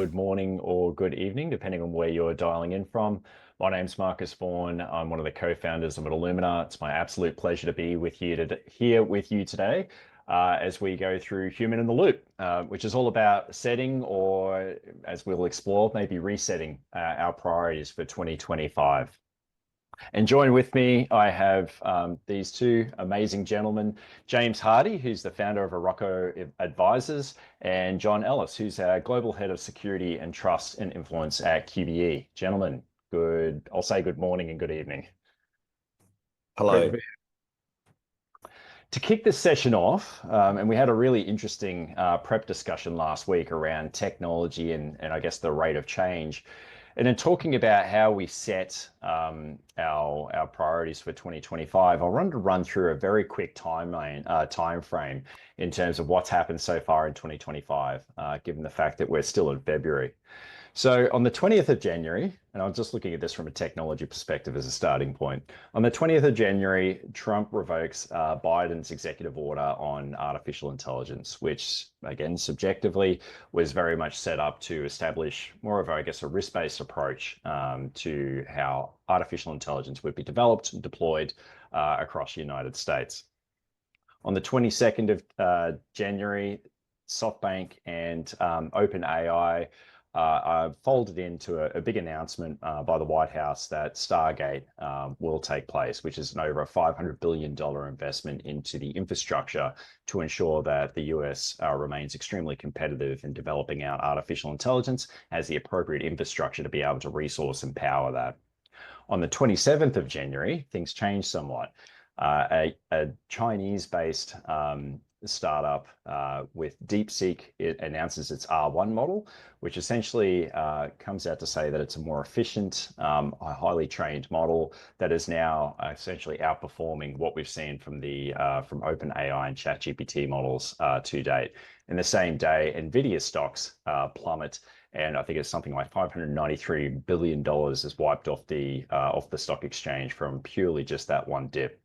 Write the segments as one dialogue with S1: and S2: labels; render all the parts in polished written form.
S1: good morning or good evening, depending on where you're dialing in from. My name's Marcus Vaughan. I'm one of the co-founders of Illumina. It's my absolute pleasure to be here with you today as we go through Human in the Loop, which is all about setting, or as we'll explore, maybe resetting our priorities for 2025. And join with me, I have these two amazing gentlemen, James Hardy, who's the founder of Arocco Advisors, and John Ellis, who's our Global Head of Security and Trust and Influence at QBE. Gentlemen, I'll say good morning and good evening.
S2: Hello.
S1: To kick this session off, and we had a really interesting prep discussion last week around technology and I guess the rate of change. And in talking about how we set our priorities for 2025, I wanted to run through a very quick time frame in terms of what's happened so far in 2025, given the fact that we're still in February. So on the 20th of January, and I'm just looking at this from a technology perspective as a starting point, on the 20th of January, Trump revokes Biden's executive order on artificial intelligence, which, again, subjectively was very much set up to establish more of, I guess, a risk-based approach to how artificial intelligence would be developed and deployed across the United States. On the 22nd of January, SoftBank and OpenAI folded into a big announcement by the White House that Stargate will take place, which is an over $500 billion investment into the infrastructure to ensure that the US remains extremely competitive in developing out artificial intelligence as the appropriate infrastructure to be able to resource and power that. On the 27th of January, things changed somewhat. A Chinese-based startup with DeepSeek, it announces its R1 model, which essentially comes out to say that it's a more efficient, a highly trained model that is now essentially outperforming what we've seen from OpenAI and ChatGPT models to date. In the same day, Nvidia stocks plummet, and I think it's something like $593 billion is wiped off the stock exchange from purely just that one dip.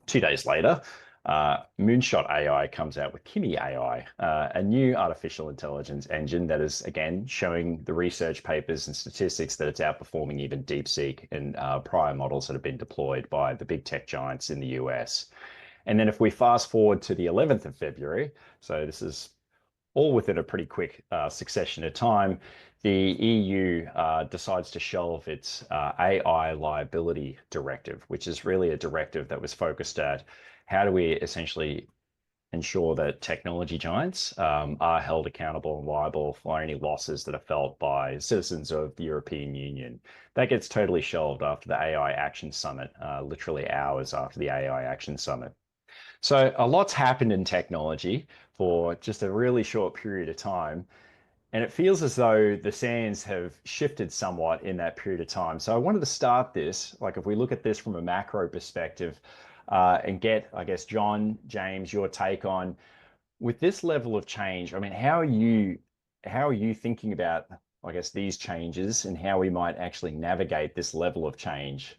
S1: 2 days later, Moonshot AI comes out with Kimi AI, a new artificial intelligence engine that is, again, showing the research papers and statistics that it's outperforming even DeepSeek and prior models that have been deployed by the big tech giants in the US. And then if we fast forward to the 11th of February, so this is all within a pretty quick succession of time, the EU decides to shelve its AI liability directive, which is really a directive that was focused at how do we essentially ensure that technology giants are held accountable and liable for any losses that are felt by citizens of the European Union. That gets totally shelved after the AI Action Summit, literally hours after the AI Action Summit. So a lot's happened in technology for just a really short period of time. And it feels as though the sands have shifted somewhat in that period of time. So I wanted to start this, like if we look at this from a macro perspective, and get, I guess, John, James, your take on, with this level of change, I mean, how are you thinking about, I guess, these changes and how we might actually navigate this level of change?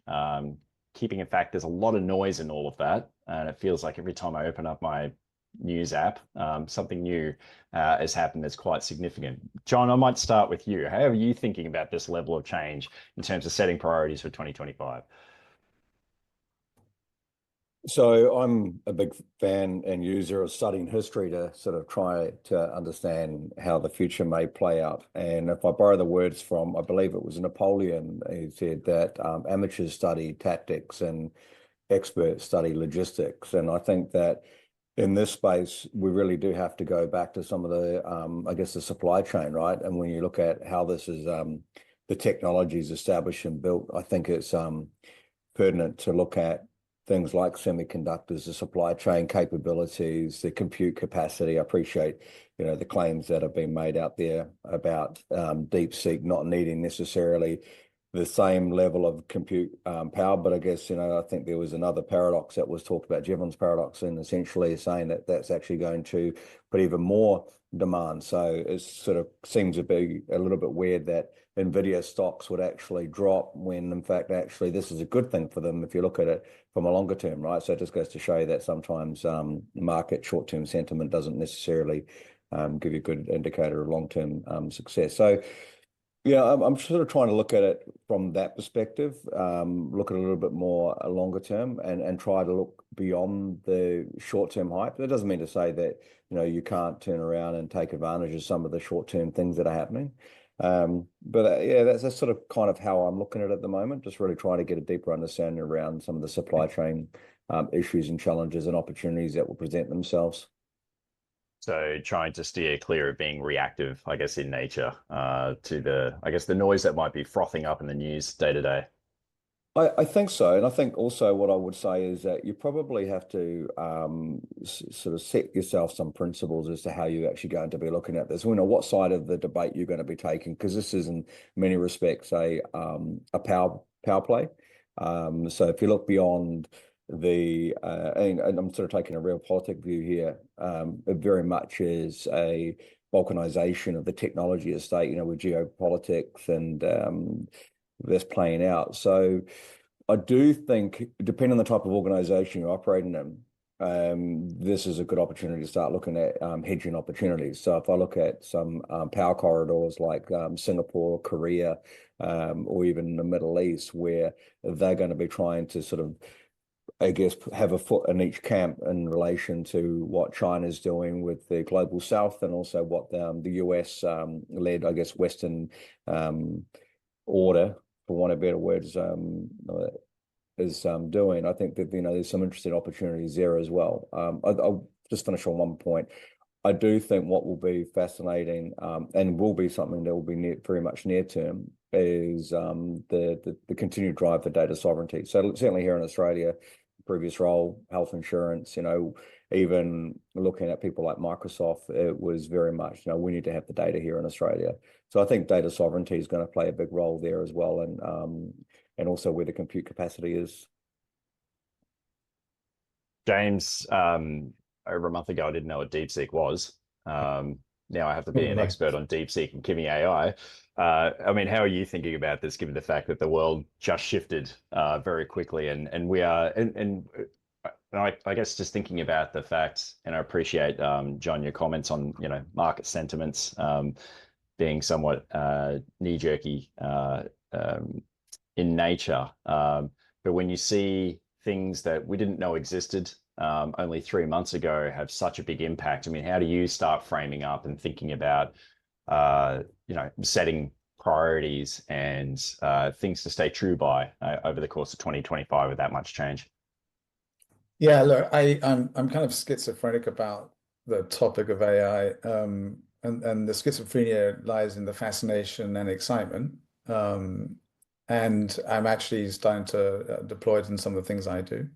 S1: Keeping in fact, there's a lot of noise in all of that. And it feels like every time I open up my news app, something new has happened that's quite significant. John, I might start with you. How are you thinking about this level of change in terms of setting priorities for 2025?
S2: So I'm a big fan and user of studying history to sort of try to understand how the future may play out. And if I borrow the words from, I believe it was Napoleon, he said that amateurs study tactics and experts study logistics. And I think that in this space, we really do have to go back to some of the, I guess, the supply chain, right? And when you look at how this is, the technology is established and built, I think it's pertinent to look at things like semiconductors, the supply chain capabilities, the compute capacity. I appreciate, the claims that have been made out there about DeepSeek not needing necessarily the same level of compute power. But I guess, I think there was another paradox that was talked about, Jevons paradox, and essentially saying that that's actually going to put even more demand. So it sort of seems to be a little bit weird that Nvidia stocks would actually drop when in fact actually this is a good thing for them if you look at it from a longer term, right? So it just goes to show you that sometimes market short-term sentiment doesn't necessarily give you a good indicator of long-term success. So yeah, I'm sort of trying to look at it from that perspective, look at it a little bit more longer term, and try to look beyond the short-term hype. That doesn't mean to say that, you can't turn around and take advantage of some of the short-term things that are happening. But yeah, that's sort of kind of how I'm looking at it at the moment, just really trying to get a deeper understanding around some of the supply chain issues and challenges and opportunities that will present themselves.
S1: So trying to steer clear of being reactive, I guess, in nature, to I guess, the noise that might be frothing up in the news day to day.
S2: I think so. And I think also what I would say is that you probably have to sort of set yourself some principles as to how you're actually going to be looking at this. What side of the debate you're going to be taking, because this is in many respects a power play. So if you look beyond and I'm sort of taking a real politic view here, it very much is a balkanization of the technology estate, with geopolitics and that's playing out. So I do think, depending on the type of organization you're operating in, this is a good opportunity to start looking at hedging opportunities. So if I look at some power corridors like Singapore, Korea, or even the Middle East, where they're going to be trying to sort of, I guess, have a foot in each camp in relation to what China's doing with the global south, and also what the US led, I guess, Western order, for want of better words, is doing. I think that there's some interesting opportunities there as well. I'll just finish on one point. I do think what will be fascinating, and will be something that will be very much near term, is the continued drive for data sovereignty. So certainly here in Australia, previous role, health insurance, even looking at people like Microsoft, it was very much, we need to have the data here in Australia. So I think data sovereignty is going to play a big role there as well, and also where the compute capacity is.
S1: James, over a month ago, I didn't know what DeepSeek was. Now I have to be an
S3: Right.
S1: expert on DeepSeek and Kimi AI. I mean, how are you thinking about this, given the fact that the world just shifted very quickly, and we are, I guess just thinking about the fact, and I appreciate, John, your comments on, market sentiments being somewhat knee-jerky in nature. But when you see things that we didn't know existed only 3 months ago have such a big impact, I mean, how do you start framing up and thinking about, setting priorities and things to stay true by over the course of 2025 with that much change?
S3: Yeah, look, I'm kind of schizophrenic about the topic of AI, and the schizophrenia lies in the fascination and excitement, and I'm actually starting to deploy it in some of the things I do,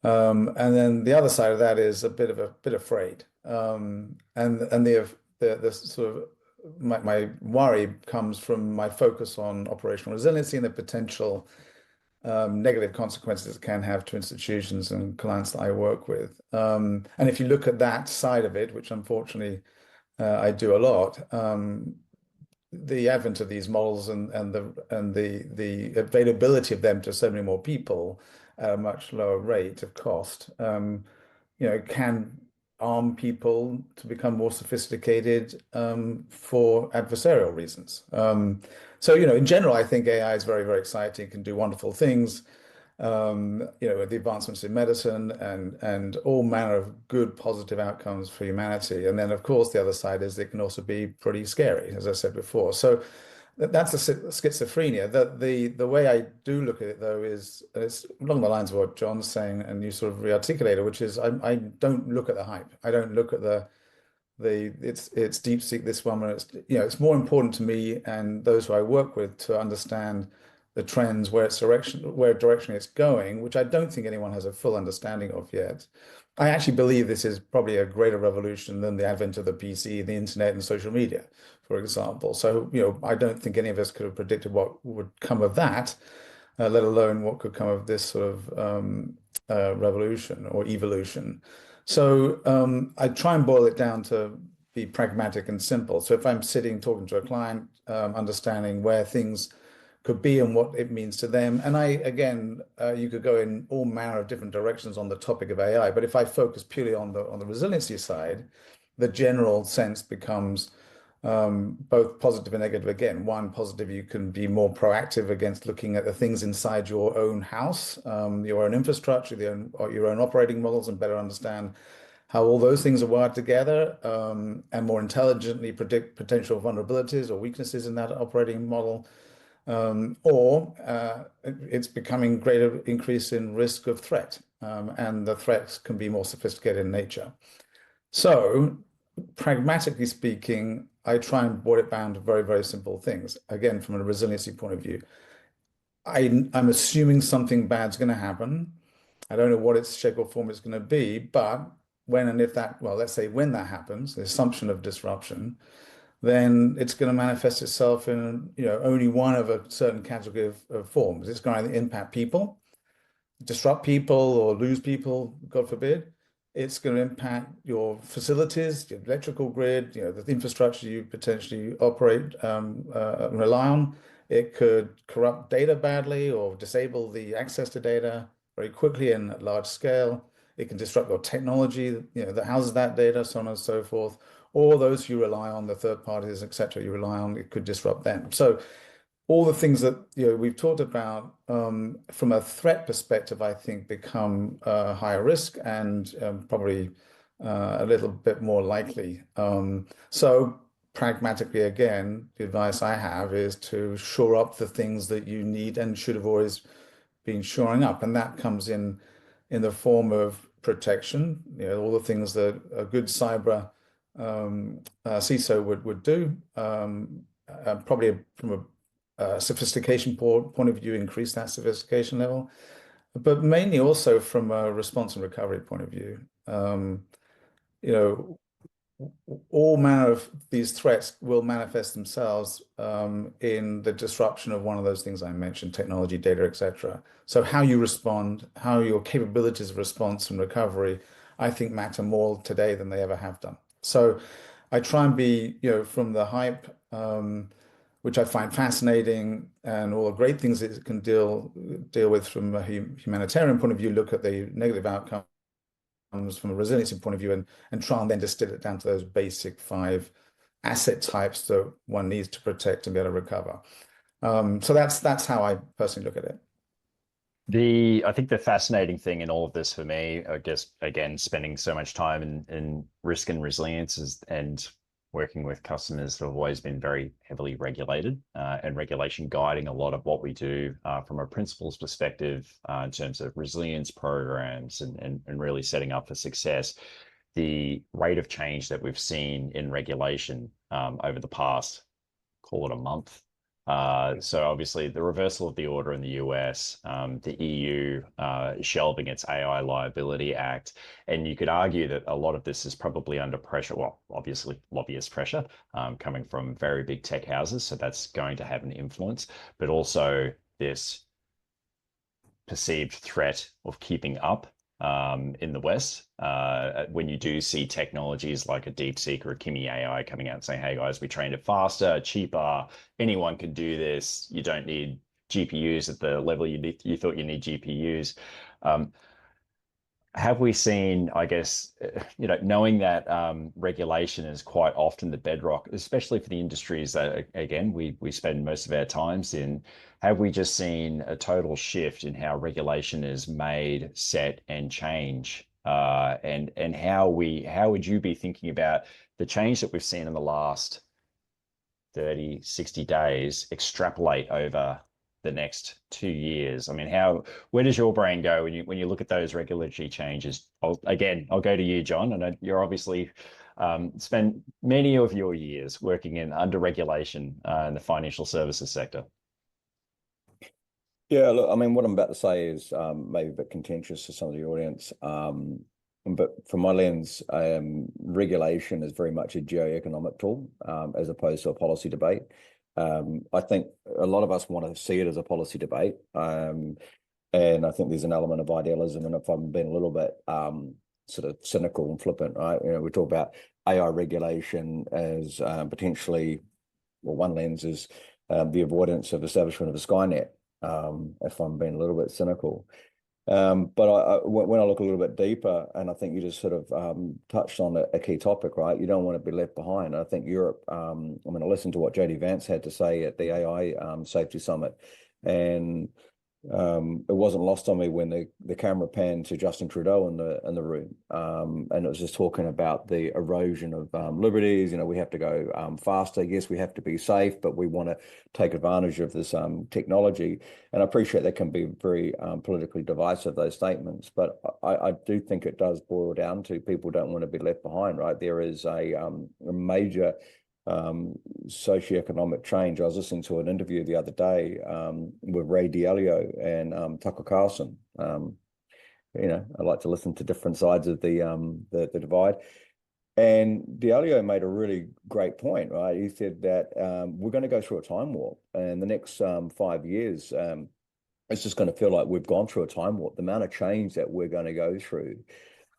S3: and then the other side of that is a bit afraid, and the sort of my worry comes from my focus on operational resiliency and the potential negative consequences it can have to institutions and clients that I work with. And if you look at that side of it, which unfortunately I do a lot, the advent of these models and the availability of them to so many more people at a much lower rate of cost, can arm people to become more sophisticated for adversarial reasons. So, in general, I think AI is very, very exciting, can do wonderful things, with the advancements in medicine and all manner of good, positive outcomes for humanity. And then, of course, the other side is it can also be pretty scary, as I said before. So that's the schizophrenia. The way I do look at it, though, is it's along the lines of what John's saying, and you sort of rearticulated, which is I don't look at the hype. I don't look at it's DeepSeek this one, where it's more important to me and those who I work with to understand the trends, where direction it's going, which I don't think anyone has a full understanding of yet. I actually believe this is probably a greater revolution than the advent of the PC, the internet, and social media, for example. So, I don't think any of us could have predicted what would come of that, let alone what could come of this sort of revolution or evolution. So I try and boil it down to be pragmatic and simple. So if I'm sitting talking to a client, understanding where things could be and what it means to them. And you could go in all manner of different directions on the topic of AI, but if I focus purely on the resiliency side, the general sense becomes both positive and negative. Again, one positive, you can be more proactive against looking at the things inside your own house, your own infrastructure, your own operating models, and better understand how all those things are wired together, and more intelligently predict potential vulnerabilities or weaknesses in that operating model. Or it's becoming greater increase in risk of threat, and the threats can be more sophisticated in nature. So, pragmatically speaking, I try and boil it down to very, very simple things. Again, from a resiliency point of view, I'm assuming something bad's going to happen. I don't know what its shape or form is going to be, but when and if that, well, let's say when that happens, the assumption of disruption, then it's going to manifest itself in, only one of a certain category of forms. It's going to impact people, disrupt people, or lose people, God forbid. It's going to impact your facilities, your electrical grid, the infrastructure you potentially operate, rely on. It could corrupt data badly or disable the access to data very quickly and at large scale. It can disrupt your technology, that houses that data, so on and so forth. Or those you rely on, the third parties, et cetera, you rely on, it could disrupt them. So all the things that we've talked about from a threat perspective, I think, become higher risk and probably a little bit more likely. So pragmatically, again, the advice I have is to shore up the things that you need and should have always been shoring up, and that comes in the form of protection. All the things that a good cyber CISO would do. Probably from a sophistication point of view, increase that sophistication level, but mainly also from a response and recovery point of view. All manner of these threats will manifest themselves in the disruption of one of those things I mentioned, technology, data, etc. So how you respond, how your capabilities of response and recovery, I think matter more today than they ever have done. So I try and be, from the hype, which I find fascinating, and all the great things it can deal with from a humanitarian point of view, look at the negative outcomes from a resiliency point of view, and try and then distill it down to those basic 5 asset types that one needs to protect and be able to recover. So that's how I personally look at it.
S1: I think the fascinating thing in all of this for me, I guess, again, spending so much time in risk and resilience and working with customers who have always been very heavily regulated, and regulation guiding a lot of what we do from a principles perspective in terms of resilience programs and really setting up for success. The rate of change that we've seen in regulation over the past, call it a month. So obviously the reversal of the order in the US, the EU shelving its AI Liability Act, and you could argue that a lot of this is probably under pressure. Well, obviously lobbyist pressure coming from very big tech houses, so that's going to have an influence, but also this perceived threat of keeping up in the West, when you do see technologies like a DeepSeek or a Kimi AI coming out and saying, hey guys, we trained it faster, cheaper, anyone can do this. You don't need GPUs at the level you thought you need GPUs. Have we seen, I guess, knowing that regulation is quite often the bedrock, especially for the industries that, again, we spend most of our times in, have we just seen a total shift in how regulation is made, set, and change? And how would you be thinking about the change that we've seen in the last 30, 60 days extrapolate over the next 2 years? I mean, where does your brain go when you look at those regulatory changes? I'll go to you, John. I know you're obviously spent many of your years working under regulation in the financial services sector.
S2: Yeah, look, I mean, what I'm about to say is maybe a bit contentious to some of the audience. But from my lens, regulation is very much a geoeconomic tool as opposed to a policy debate. I think a lot of us want to see it as a policy debate. And I think there's an element of idealism. And if I'm being a little bit sort of cynical and flippant, right? We talk about AI regulation as potentially, well, one lens is the avoidance of establishment of a Skynet, if I'm being a little bit cynical. But when I look a little bit deeper, and I think you just sort of touched on a key topic, right? You don't want to be left behind. I think Europe, I mean, I listened to what JD Vance had to say at the AI Safety Summit, and it wasn't lost on me when the camera panned to Justin Trudeau in the room, and it was just talking about the erosion of liberties. You know, we have to go faster. Yes, we have to be safe, but we want to take advantage of this technology. And I appreciate that can be very politically divisive, those statements, but I do think it does boil down to people don't want to be left behind, right? There is a major socioeconomic change. I was listening to an interview the other day with Ray Dalio and Tucker Carlson. You know, I like to listen to different sides of the divide. And Dalio made a really great point, right? He said that we're going to go through a time warp, and the next 5 years, it's just going to feel like we've gone through a time warp. The amount of change that we're going to go through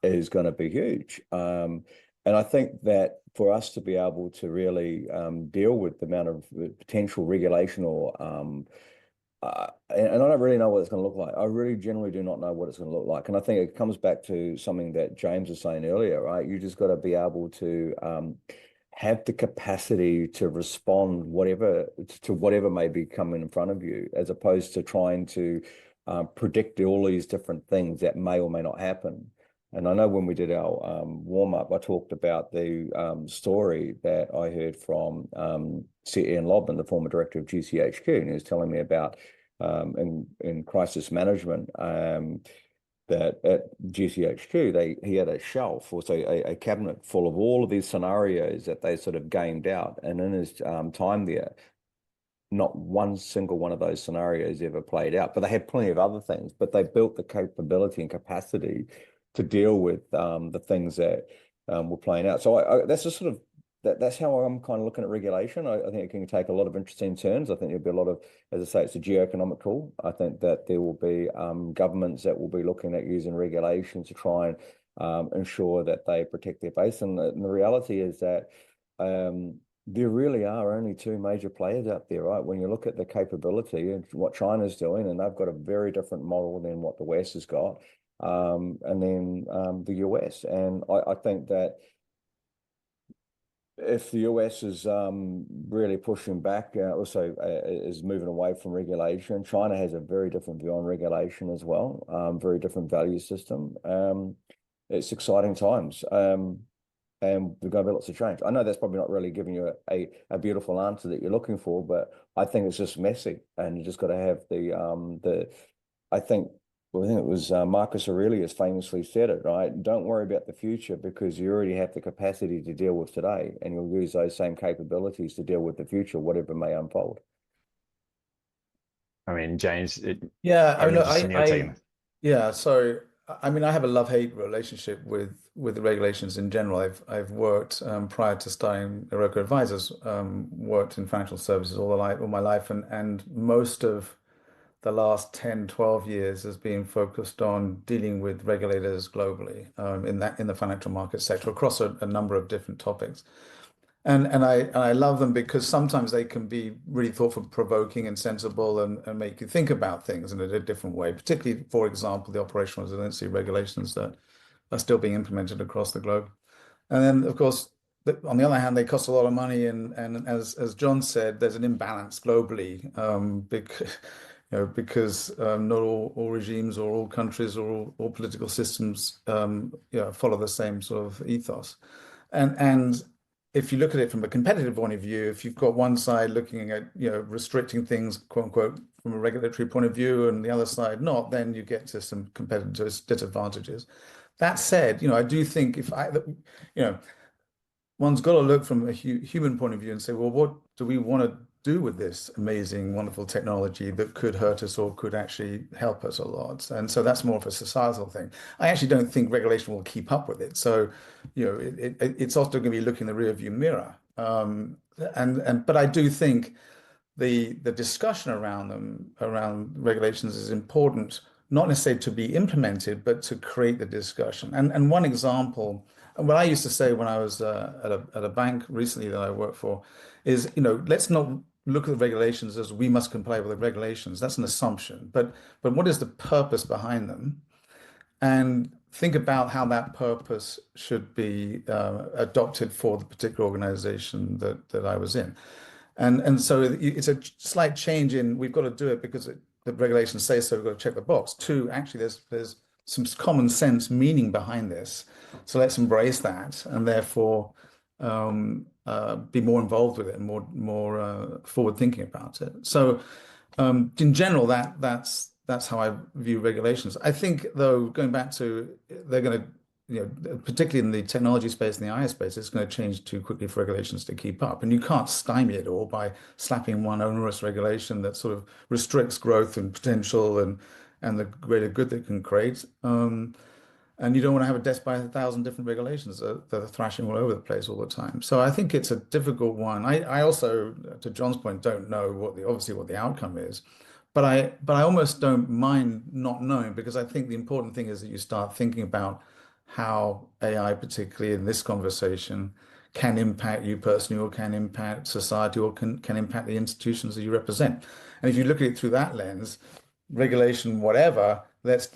S2: is going to be huge. And I think that for us to be able to really deal with the amount of potential regulation or and I don't really know what it's going to look like. I really generally do not know what it's going to look like. And I think it comes back to something that James was saying earlier, right? You just got to be able to have the capacity to respond to whatever may be coming in front of you, as opposed to trying to predict all these different things that may or may not happen. And I know when we did our warm-up, I talked about the story that I heard from Sir Ian Lobban, the former director of GCHQ, and he was telling me about in crisis management that at GCHQ, he had a shelf, also a cabinet full of all of these scenarios that they sort of gamed out. And in his time there, not one single one of those scenarios ever played out, but they had plenty of other things, but they built the capability and capacity to deal with the things that were playing out. So that's just sort of that's how I'm kind of looking at regulation. I think it can take a lot of interesting turns. I think there'll be a lot of, as I say, it's a geoeconomic tool. I think that there will be governments that will be looking at using regulation to try and ensure that they protect their base. And the reality is that there really are only two major players out there, right? When you look at the capability and what China's doing, and they've got a very different model than what the West has got, and then the US. And I think that if the US is really pushing back, also is moving away from regulation, China has a very different view on regulation as well, very different value system. It's exciting times. And there's going to be lots of change. I know that's probably not really giving you a beautiful answer that you're looking for, but I think it's just messy, and you just got to have I think it was Marcus Aurelius famously said it, right? Don't worry about the future, because you already have the capacity to deal with today, and you'll use those same capabilities to deal with the future, whatever may unfold.
S1: I mean, James,
S3: Yeah, I
S1: I'm
S3: mean, look,
S1: interested in your team.
S3: yeah, so I mean, I have a love-hate relationship with the regulations in general. I've worked prior to starting Iroko Advisors, worked in financial services all my life, and most of the last 10, 12 years has been focused on dealing with regulators globally in the financial market sector across a number of different topics. And I love them because sometimes they can be really thoughtful, provoking, and sensible, and make you think about things in a different way. Particularly, for example, the operational resiliency regulations that are still being implemented across the globe. And then, of course, on the other hand, they cost a lot of money, and as John said, there's an imbalance globally, because not all regimes or all countries or all political systems follow the same sort of ethos. And if you look at it from a competitive point of view, if you've got one side looking at restricting things, quote unquote, from a regulatory point of view, and the other side not, then you get to some competitive disadvantages. That said, I do think one's got to look from a human point of view and say, well, what do we want to do with this amazing, wonderful technology that could hurt us or could actually help us a lot? And so that's more of a societal thing. I actually don't think regulation will keep up with it. So, it's also going to be looking in the rearview mirror. But I do think the discussion around regulations is important, not necessarily to be implemented, but to create the discussion. And one example, what I used to say when I was at a bank recently that I worked for, is let's not look at the regulations as we must comply with the regulations. That's an assumption. But what is the purpose behind them? And think about how that purpose should be adopted for the particular organization that I was in. And so it's a slight change in we've got to do it because the regulations say so, we've got to check the box. Two, actually, there's some common sense meaning behind this. So let's embrace that and therefore be more involved with it and more forward thinking about it. So in general, that's how I view regulations. I think, though, going back to they're going to, particularly in the technology space and the AI space, it's going to change too quickly for regulations to keep up. And you can't stymie it all by slapping one onerous regulation that sort of restricts growth and potential and the greater good that it can create. And you don't want to have a death by 1,000 different regulations that are thrashing all over the place all the time. So I think it's a difficult one. I also, to John's point, don't know obviously what the outcome is. But I almost don't mind not knowing, because I think the important thing is that you start thinking about how AI, particularly in this conversation, can impact you personally, or can impact society, or can impact the institutions that you represent. And if you look at it through that lens, regulation, whatever, let's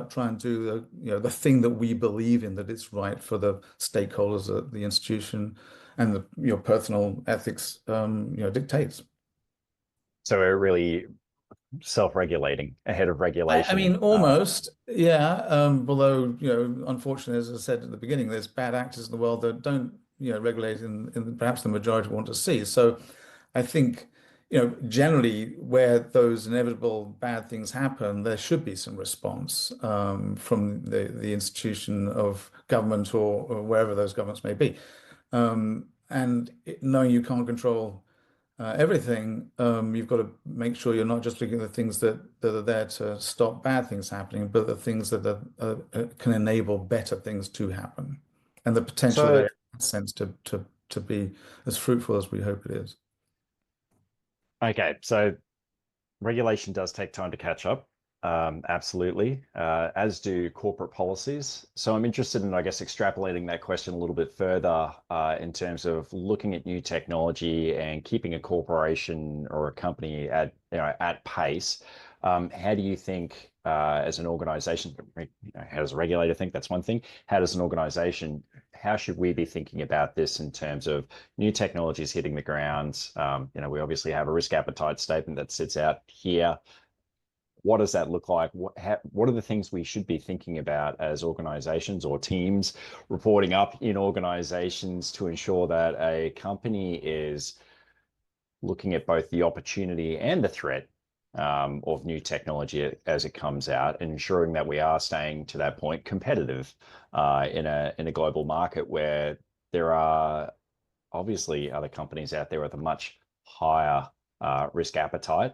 S3: try and do the thing that we believe in, that it's right for the stakeholders at the institution, and the personal ethics dictates.
S1: So we're really self-regulating ahead of regulation.
S3: I mean, almost, yeah. Although, unfortunately, as I said at the beginning, there's bad actors in the world that don't, regulate in perhaps the majority want to see. So I think, generally where those inevitable bad things happen, there should be some response from the institution of government or wherever those governments may be. And knowing you can't control everything, you've got to make sure you're not just looking at the things that are there to stop bad things happening, but the things that can enable better things to happen, and the potential there, in that sense, to be as fruitful as we hope it is.
S1: Okay, so regulation does take time to catch up. Absolutely, as do corporate policies. So I'm interested in, I guess, extrapolating that question a little bit further in terms of looking at new technology and keeping a corporation or a company at pace. How do you think, as an organization, how does a regulator think? That's one thing. How does an organization, how should we be thinking about this in terms of new technologies hitting the ground? We obviously have a risk appetite statement that sits out here. What does that look like? What are the things we should be thinking about as organizations or teams reporting up in organizations to ensure that a company is looking at both the opportunity and the threat of new technology as it comes out, and ensuring that we are staying, to that point, competitive in a global market where there are obviously other companies out there with a much higher risk appetite,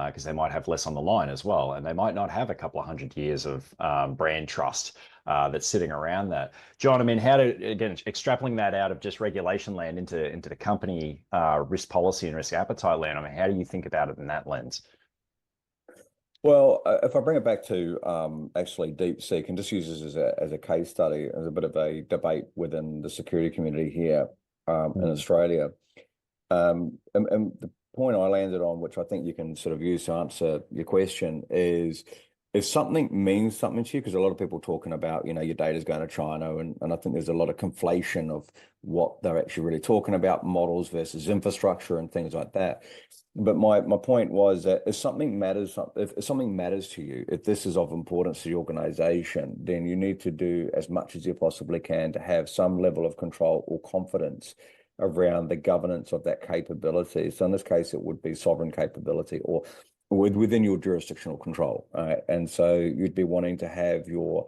S1: because they might have less on the line as well, and they might not have a couple of 100 years of brand trust that's sitting around that. John, I mean, how to, again, extrapolating that out of just regulation land into the company risk policy and risk appetite land, I mean, how do you think about it in that lens?
S2: Well, if I bring it back to actually DeepSeek, and just use this as a case study, as a bit of a debate within the security community here in Australia. And the point I landed on, which I think you can sort of use to answer your question, is if something means something to you, because a lot of people talking about, your data's going to China, and I think there's a lot of conflation of what they're actually really talking about, models versus infrastructure and things like that. But my point was that if something matters to you, if this is of importance to the organization, then you need to do as much as you possibly can to have some level of control or confidence around the governance of that capability. So in this case, it would be sovereign capability or within your jurisdictional control. And so you'd be wanting to have your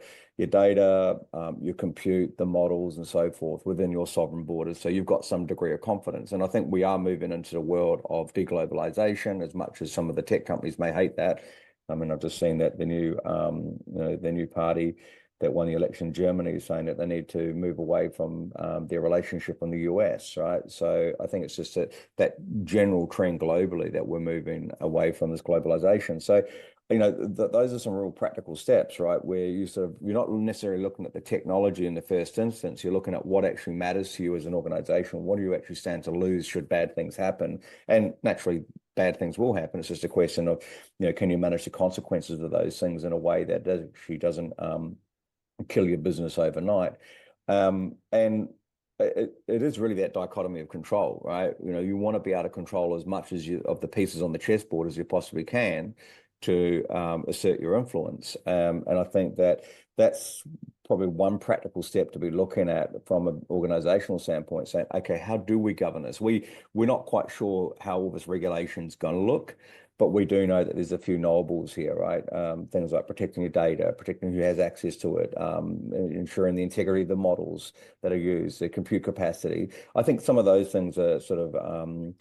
S2: data, your compute, the models and so forth within your sovereign borders. So you've got some degree of confidence. And I think we are moving into the world of deglobalization, as much as some of the tech companies may hate that. I mean, I've just seen that the new party that won the election in Germany is saying that they need to move away from their relationship in the US, right? So I think it's just that general trend globally that we're moving away from this globalization. So those are some real practical steps, right? Where you're not necessarily looking at the technology in the first instance. You're looking at what actually matters to you as an organization. What do you actually stand to lose should bad things happen? And naturally, bad things will happen. It's just a question of, can you manage the consequences of those things in a way that actually doesn't kill your business overnight? And it is really that dichotomy of control, right? You want to be able to control as much of the pieces on the chessboard as you possibly can to assert your influence. And I think that's probably one practical step to be looking at from an organizational standpoint, saying, okay, how do we govern this? We're not quite sure how all this regulation is going to look, but we do know that there's a few knowables here, right? Things like protecting your data, protecting who has access to it, ensuring the integrity of the models that are used, the compute capacity. I think some of those things are sort of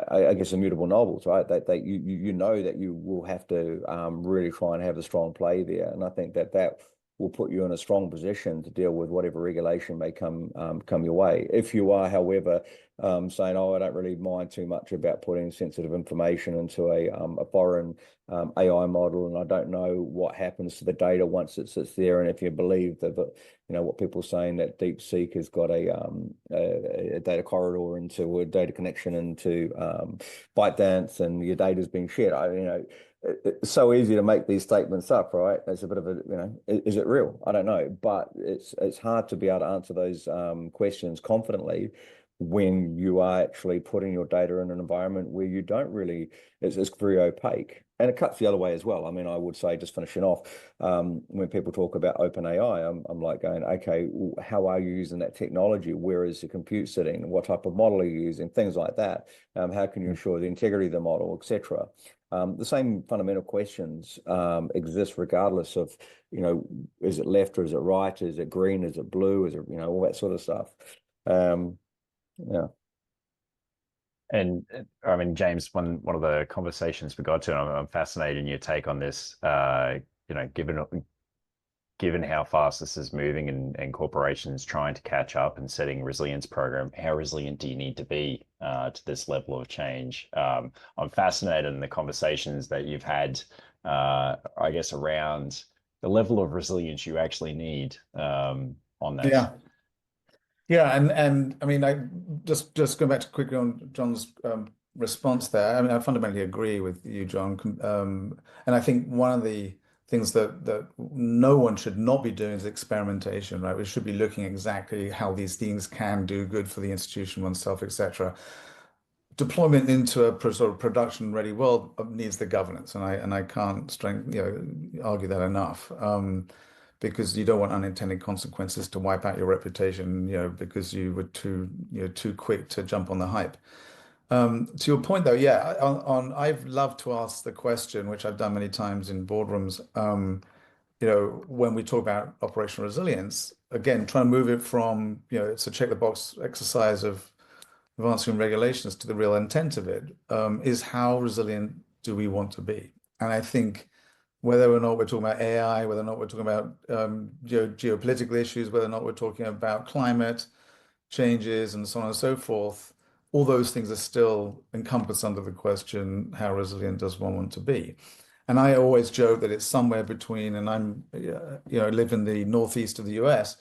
S2: I guess immutable nobles, right? That you know that you will have to really try and have a strong play there, and I think that will put you in a strong position to deal with whatever regulation may come your way. If you are, however, saying, "Oh, I don't really mind too much about putting sensitive information into a foreign AI model, and I don't know what happens to the data once it sits there," and if you believe that what people are saying, that DeepSeek has got a data corridor into a data connection into ByteDance, and your data's being shared. It's so easy to make these statements up, right? It's a bit of is it real? I don't know, but it's hard to be able to answer those questions confidently when you are actually putting your data in an environment where you don't really, it's very opaque. And it cuts the other way as well. I mean, I would say, just finishing off, when people talk about open AI, I'm like going, okay, how are you using that technology? Where is the compute sitting? What type of model are you using? Things like that. How can you ensure the integrity of the model, etc.? The same fundamental questions exist regardless of, is it left or is it right? Is it green? Is it blue? Is it, all that sort of stuff. Yeah.
S1: And I mean, James, one of the conversations we got to, and I'm fascinated in your take on this, given how fast this is moving and corporations trying to catch up and setting a resilience program, how resilient do you need to be to this level of change? I'm fascinated in the conversations that you've had, I guess, around the level of resilience you actually need on that.
S3: Yeah. Yeah, and I mean, I just go back to quickly on John's response there. I mean, I fundamentally agree with you, John. And I think one of the things that no one should not be doing is experimentation, right? We should be looking exactly how these things can do good for the institution, oneself, etc. Deployment into a sort of production-ready world needs the governance, and I can't argue that enough. Because you don't want unintended consequences to wipe out your reputation, because you were too quick to jump on the hype. To your point, though, yeah, I've loved to ask the question, which I've done many times in boardrooms. When we talk about operational resilience, again, trying to move it from, it's a check the box exercise of answering regulations to the real intent of it, is how resilient do we want to be? And I think, whether or not we're talking about AI, whether or not we're talking about geopolitical issues, whether or not we're talking about climate changes and so on and so forth, all those things are still encompassed under the question, how resilient does one want to be? And I always joke that it's somewhere between, and I live in the northeast of the US,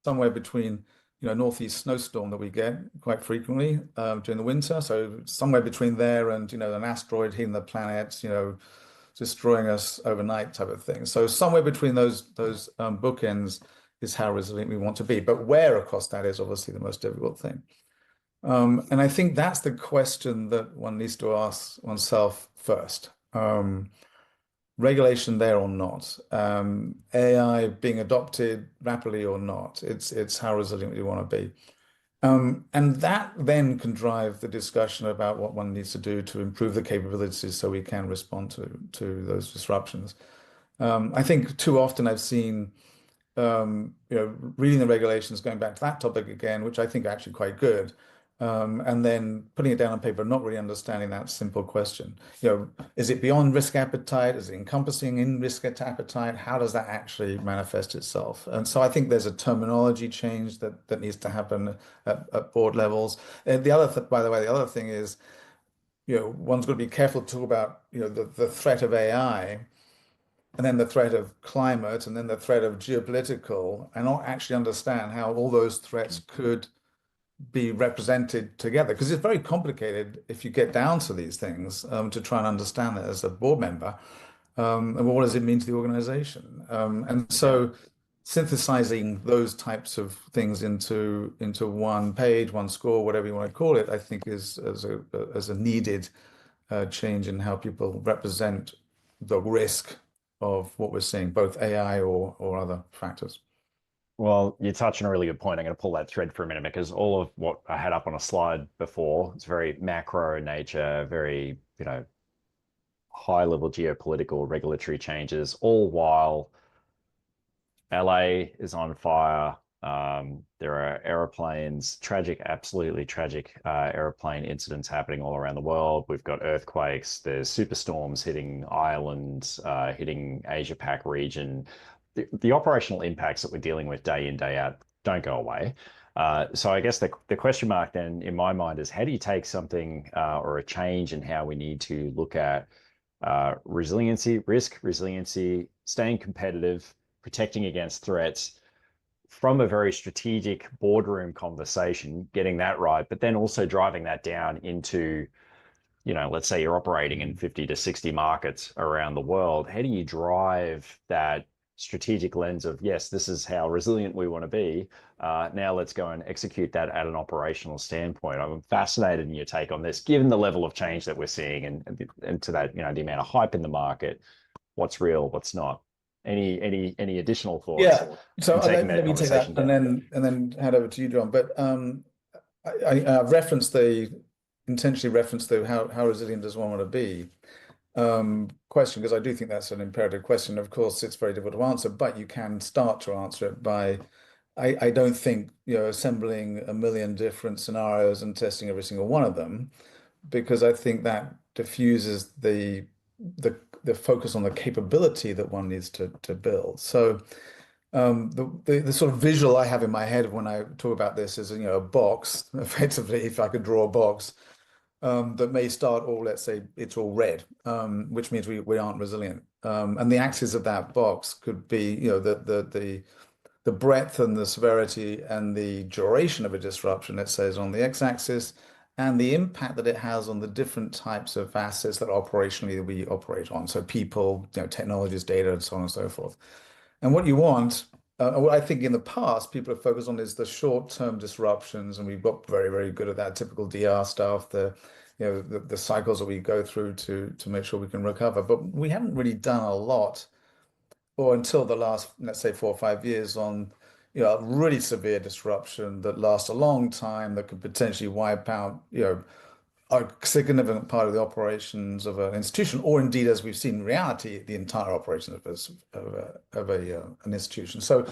S3: somewhere between, northeast snowstorm that we get quite frequently during the winter. So somewhere between there and, an asteroid hitting the planet, destroying us overnight type of thing. So somewhere between those bookends is how resilient we want to be. But where across that is obviously the most difficult thing. And I think that's the question that one needs to ask oneself first. Regulation there or not, AI being adopted rapidly or not, it's how resilient we want to be. And that then can drive the discussion about what one needs to do to improve the capabilities so we can respond to those disruptions. I think too often I've seen, reading the regulations, going back to that topic again, which I think are actually quite good, and then putting it down on paper, not really understanding that simple question. Is it beyond risk appetite? Is it encompassing in risk appetite? How does that actually manifest itself? And so I think there's a terminology change that needs to happen at board levels. And by the way, the other thing is, one's got to be careful to talk about, the threat of AI, and then the threat of climate, and then the threat of geopolitical, and not actually understand how all those threats could be represented together. Because it's very complicated if you get down to these things, to try and understand that as a board member. And what does it mean to the organization? And
S1: Yeah.
S3: so synthesizing those types of things into one page, one score, whatever you want to call it, I think is as a needed change in how people represent the risk of what we're seeing, both AI or other factors.
S1: Well, you touch on a really good point. I'm going to pull that thread for a minute because all of what I had up on a slide before, it's very macro in nature, very, high level geopolitical regulatory changes, all while LA is on fire. There are aeroplanes, tragic, absolutely tragic aeroplane incidents happening all around the world. We've got earthquakes, there's superstorms hitting Ireland, hitting Asia Pac region. The operational impacts that we're dealing with day in, day out don't go away. So I guess the question mark then in my mind is how do you take something or a change in how we need to look at resiliency, staying competitive, protecting against threats from a very strategic boardroom conversation, getting that right, but then also driving that down into, let's say you're operating in 50 to 60 markets around the world. How do you drive that strategic lens of, yes, this is how resilient we want to be. Now let's go and execute that at an operational standpoint. I'm fascinated in your take on this, given the level of change that we're seeing and to that, the amount of hype in the market, what's real, what's not. Any additional thoughts
S3: Yeah. So
S1: in taking that
S3: let me take that
S1: conversation
S3: and
S1: down?
S3: then hand over to you, John. But I referenced intentionally referenced the how resilient does one want to be question, because I do think that's an imperative question. Of course, it's very difficult to answer, but you can start to answer it by I don't think assembling a million different scenarios and testing every single one of them, because I think that diffuses the focus on the capability that one needs to build. So the sort of visual I have in my head when I talk about this is a box, effectively, if I could draw a box that may start all, let's say it's all red, which means we aren't resilient. And the axis of that box could be the breadth and the severity and the duration of a disruption, let's say, is on the x-axis, and the impact that it has on the different types of assets that operationally we operate on. So people, technologies, data, and so on and so forth. And what you want, what I think in the past people have focused on is the short-term disruptions, and we've got very, very good at that typical DR stuff, the cycles that we go through to make sure we can recover. But we haven't really done a lot, or until the last, let's say, 4 or 5 years, on a really severe disruption that lasts a long time, that could potentially wipe out a significant part of the operations of an institution, or indeed, as we've seen in reality, the entire operation of an institution. So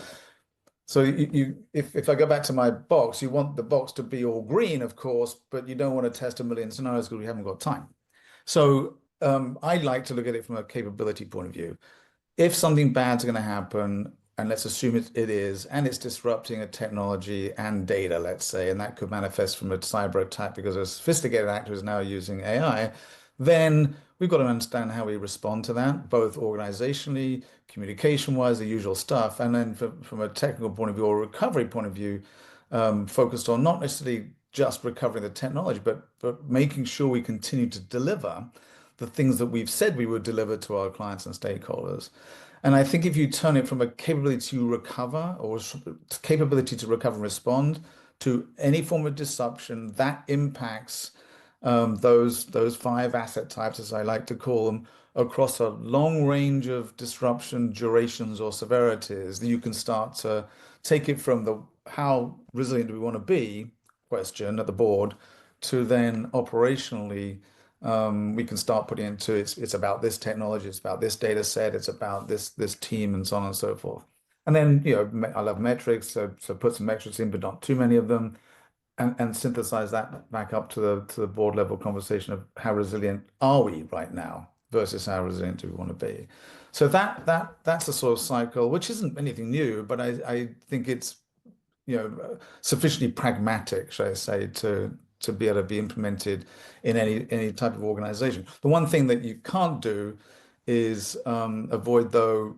S3: if I go back to my box, you want the box to be all green, of course, but you don't want to test a million scenarios because we haven't got time. So I like to look at it from a capability point of view. If something bad's going to happen, and let's assume it is, and it's disrupting a technology and data, let's say, and that could manifest from a cyber attack because a sophisticated actor is now using AI, then we've got to understand how we respond to that, both organizationally, communication-wise, the usual stuff, and then from a technical point of view or recovery point of view, focused on not necessarily just recovering the technology, but making sure we continue to deliver the things that we've said we would deliver to our clients and stakeholders. And I think if you turn it from a capability to recover or capability to recover and respond to any form of disruption that impacts those five asset types, as I like to call them, across a long range of disruption durations or severities, you can start to take it from the how resilient do we want to be question at the board to then operationally we can start putting into it's about this technology, it's about this data set, it's about this team, and so on and so forth. And then I love metrics, so put some metrics in, but not too many of them, and synthesize that back up to the board level conversation of how resilient are we right now versus how resilient do we want to be. So that's a sort of cycle, which isn't anything new, but I think it's sufficiently pragmatic, shall I say, to be able to be implemented in any type of organization. The one thing that you can't do is avoid though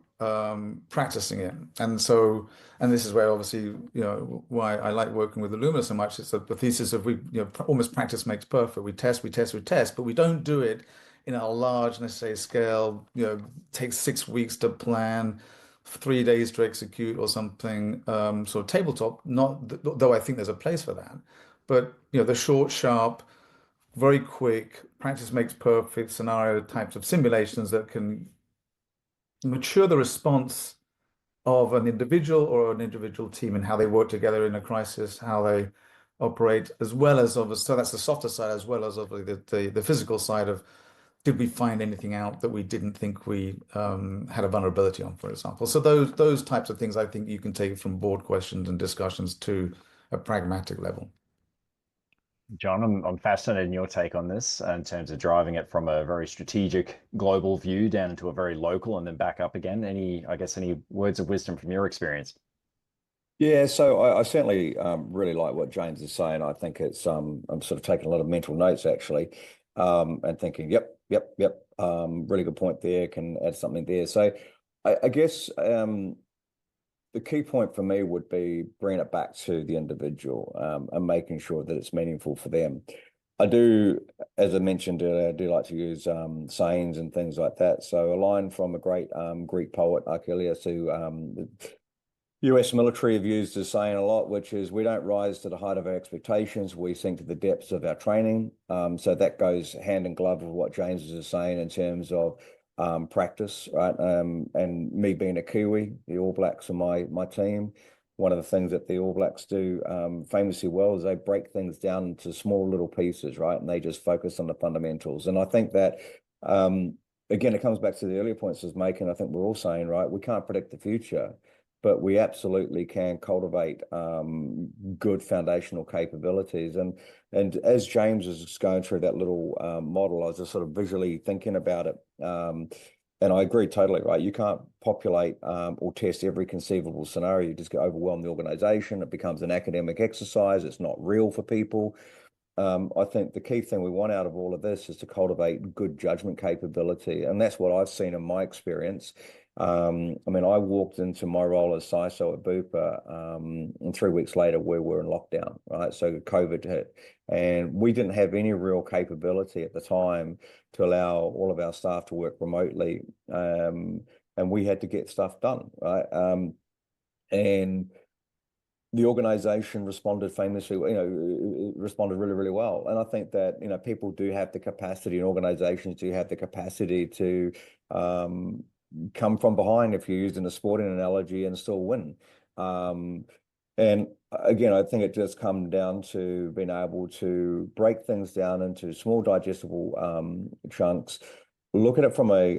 S3: practicing it. And this is where obviously, why I like working with Illumina so much. It's the thesis of almost practice makes perfect. We test, we test, we test, but we don't do it in a large necessary scale. Takes 6 weeks to plan, 3 days to execute or something. Sort of tabletop. Not though I think there's a place for that, but the short, sharp, very quick practice makes perfect scenario types of simulations that can mature the response of an individual or an individual team and how they work together in a crisis, how they operate, as well as obviously, so that's the softer side, as well as obviously the physical side of did we find anything out that we didn't think we had a vulnerability on, for example. So those types of things I think you can take from board questions and discussions to a pragmatic level.
S1: John, I'm fascinated in your take on this in terms of driving it from a very strategic global view down into a very local and then back up again. Any words of wisdom from your experience?
S2: Yeah, so I certainly really like what James is saying. I think it's I'm sort of taking a lot of mental notes actually, and thinking, yep, yep, yep, really good point there. Can add something there. So I guess the key point for me would be bringing it back to the individual and making sure that it's meaningful for them. I do, as I mentioned earlier, I do like to use sayings and things like that. So a line from a great Greek poet, Achilles, who the US military have used as saying a lot, which is we don't rise to the height of our expectations, we sink to the depths of our training. So that goes hand in glove with what James is saying in terms of practice, right? And me being a Kiwi, the All Blacks are my team. One of the things that the All Blacks do famously well is they break things down into small little pieces, right? And they just focus on the fundamentals. And I think that, again, it comes back to the earlier points I was making. I think we're all saying, right, we can't predict the future, but we absolutely can cultivate good foundational capabilities. And as James is going through that little model, I was just sort of visually thinking about it. And I agree totally, right? You can't populate or test every conceivable scenario. You just get overwhelm the organization. It becomes an academic exercise. It's not real for people. I think the key thing we want out of all of this is to cultivate good judgment capability. And that's what I've seen in my experience. I mean, I walked into my role as CISO at Bupa, and 3 weeks later we were in lockdown, right? So COVID hit, and we didn't have any real capability at the time to allow all of our staff to work remotely, and we had to get stuff done, right? And the organization responded famously, responded really, really well. And I think that, people do have the capacity, and organizations do have the capacity to come from behind, if you're using a sporting analogy, and still win. And again, I think it just comes down to being able to break things down into small digestible chunks, look at it from a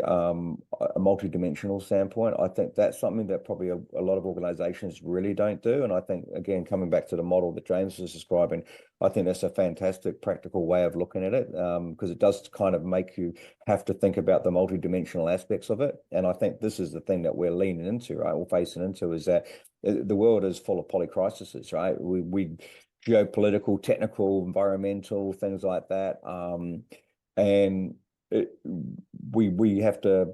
S2: multi-dimensional standpoint. I think that's something that probably a lot of organizations really don't do. And I think, again, coming back to the model that James was describing, I think that's a fantastic practical way of looking at it, because it does kind of make you have to think about the multi-dimensional aspects of it. And I think this is the thing that we're leaning into, right? We're facing into is that the world is full of polycrises, right? We geopolitical, technical, environmental, things like that. And we have to,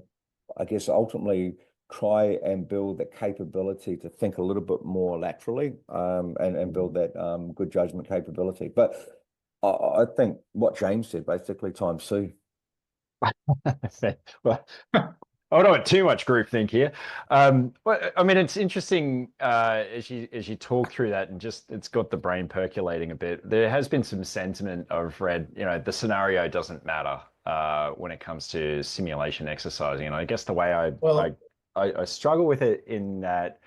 S2: I guess, ultimately try and build the capability to think a little bit more laterally, and build that good judgment capability. But I think what James said, basically, times two.
S1: Well, I don't want too much groupthink here. But I mean, it's interesting as you talk through that, and just it's got the brain percolating a bit. There has been some sentiment I've read. The scenario doesn't matter when it comes to simulation exercising, and I guess the way I struggle with it in that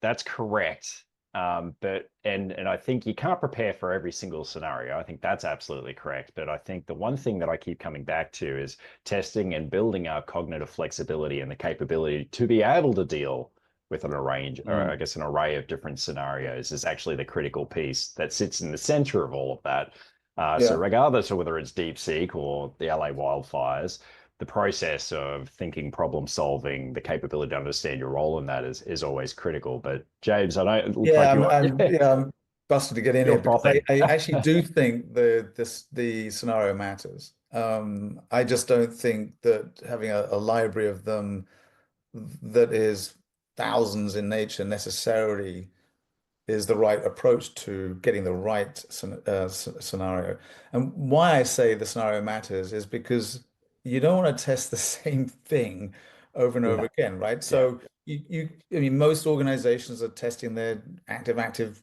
S1: that's correct. But I think you can't prepare for every single scenario. I think that's absolutely correct. But I think the one thing that I keep coming back to is testing and building our cognitive flexibility and the capability to be able to deal with an array of different scenarios is actually the critical piece that sits in the center of all of that. So regardless of whether it's DeepSeek or the LA wildfires, the process of thinking, problem solving, the capability to understand your role in that is always critical. But James, I know it looks like
S3: busted to get in
S1: Still
S3: here because
S1: frothing.
S3: I actually do think the scenario matters. I just don't think that having a library of them that is thousands in nature necessarily is the right approach to getting the right scenario. And why I say the scenario matters is because you don't want to test the same thing over and over
S1: Yeah.
S3: again, right?
S1: Yeah.
S3: So I mean, most organizations are testing their active,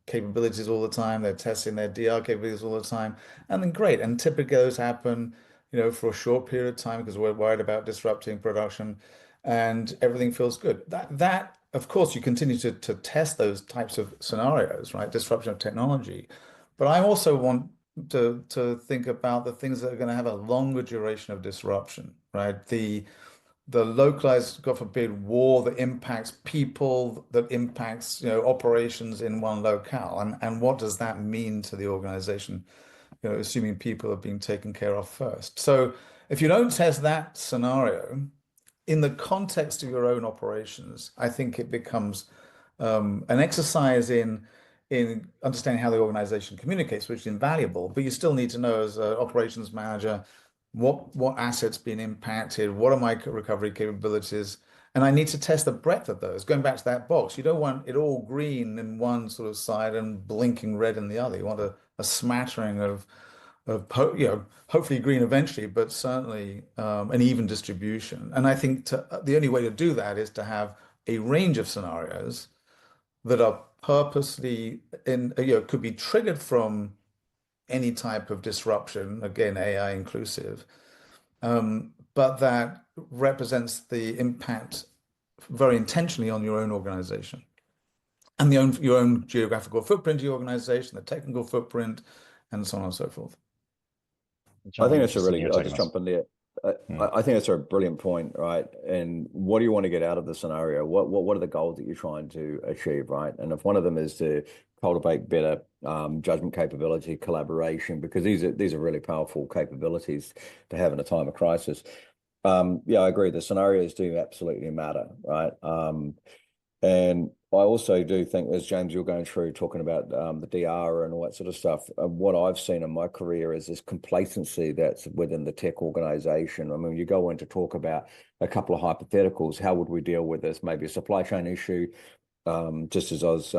S3: capabilities all the time. They're testing their DR capabilities all the time, and then great. And typically those happen, for a short period of time because we're worried about disrupting production and everything feels good. That of course you continue to test those types of scenarios, right? Disruption of technology. But I also want to think about the things that are going to have a longer duration of disruption, right? The localized, God forbid, war that impacts people, that impacts, operations in one locale. And what does that mean to the organization, assuming people are being taken care of first. So if you don't test that scenario, in the context of your own operations, I think it becomes an exercise in understanding how the organization communicates, which is invaluable. But you still need to know as an operations manager what assets being impacted, what are my recovery capabilities, and I need to test the breadth of those. Going back to that box, you don't want it all green in one sort of side and blinking red in the other. You want a smattering of hopefully green eventually, but certainly an even distribution. And I think the only way to do that is to have a range of scenarios that are purposely could be triggered from any type of disruption, again, AI inclusive, but that represents the impact very intentionally on your own organization and your own geographical footprint of your organization, the technical footprint, and so on and so forth.
S2: I
S1: John, I'm
S2: think that's a
S1: interested in
S2: really,
S1: your
S2: I'll
S1: take on
S2: just
S1: this.
S2: jump in there.
S1: Mm.
S2: I think that's a brilliant point, right? And what do you want to get out of the scenario? What are the goals that you're trying to achieve, right? And if one of them is to cultivate better judgment capability, collaboration, because these are really powerful capabilities to have in a time of crisis. Yeah, I agree. The scenarios do absolutely matter, right? And I also do think, as James, you're going through talking about the DR and all that sort of stuff, what I've seen in my career is this complacency that's within the tech organization. I mean, you go in to talk about a couple of hypotheticals. How would we deal with this? Maybe a supply chain issue. Just as I was